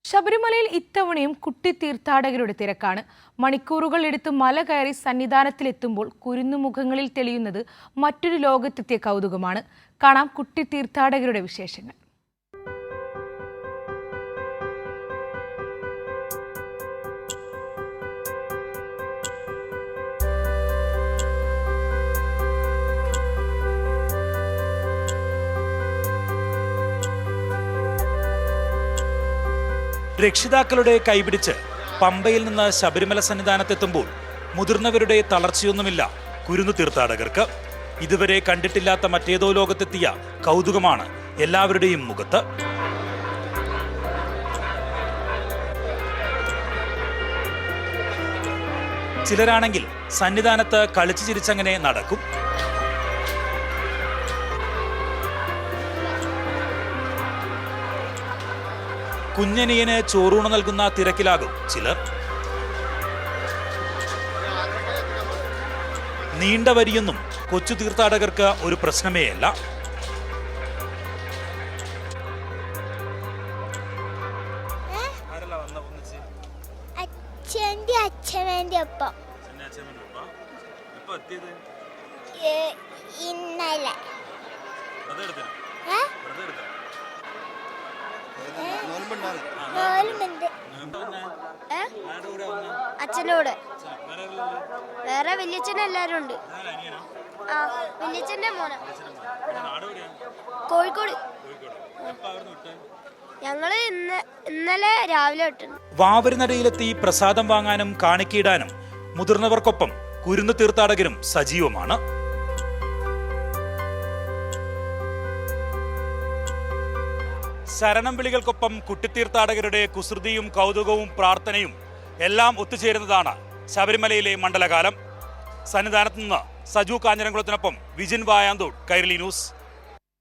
ശബരിമലയിൽ ഇത്തവണയും കുട്ടി തീർത്ഥാടകരുടെ തിരക്കാണ്. മണിക്കൂറുകൾ എടുത്ത് മല കയറി സന്നിധാനത്തിലെത്തുമ്പോൾ കുരുന്നുമുഖങ്ങളിൽ തെളിയുന്നത് മറ്റൊരു ലോകത്തെത്തിയ കൗതുകമാണ്. കാണാം കുട്ടി തീർത്ഥാടകരുടെ വിശേഷങ്ങൾ. രക്ഷിതാക്കളുടെ കൈപിടിച്ച് പമ്പയിൽ നിന്ന് ശബരിമല സന്നിധാനത്തെത്തുമ്പോൾ മുതിർന്നവരുടെ തളർച്ചയൊന്നുമില്ല കുരുന്നു തീർത്ഥാടകർക്ക്. ഇതുവരെ കണ്ടിട്ടില്ലാത്ത മറ്റേതോ ലോകത്തെത്തിയ കൗതുകമാണ് എല്ലാവരുടെയും മുഖത്ത്. ചിലരാണെങ്കിൽ സന്നിധാനത്ത് കളിച്ചു ചിരിച്ചങ്ങനെ നടക്കും. കുഞ്ഞനിയന് ചോറൂണ് നൽകുന്ന തിരക്കിലാകും ചിലർ. നീണ്ട വരിയൊന്നും കൊച്ചു തീർത്ഥാടകർക്ക് ഒരു പ്രശ്നമേയല്ല. അച്ഛനോട് വേറെ വല്യച്ഛൻ എല്ലാരും ഉണ്ട്. വല്യച്ഛന്റെ മോനെ കോഴിക്കോട്. ഞങ്ങള് ഇന്നലെ രാവിലെ വിട്ടു. വാവരിനടയിലെത്തി പ്രസാദം വാങ്ങാനും കാണിക്കയിടാനും മുതിർന്നവർക്കൊപ്പം കുരുന്നു തീർത്ഥാടകരും സജീവമാണ്. ശരണം വിളികൾക്കൊപ്പം കുട്ടിത്തീർത്ഥാടകരുടെ കുസൃതിയും കൗതുകവും പ്രാർത്ഥനയും എല്ലാം ഒത്തുചേരുന്നതാണ് ശബരിമലയിലെ മണ്ഡലകാലം. സന്നിധാനത്ത് നിന്ന് സജു കാഞ്ഞിരംകുളത്തിനൊപ്പം വിജിൻ വായാന്തോട്, കൈരളി ന്യൂസ്.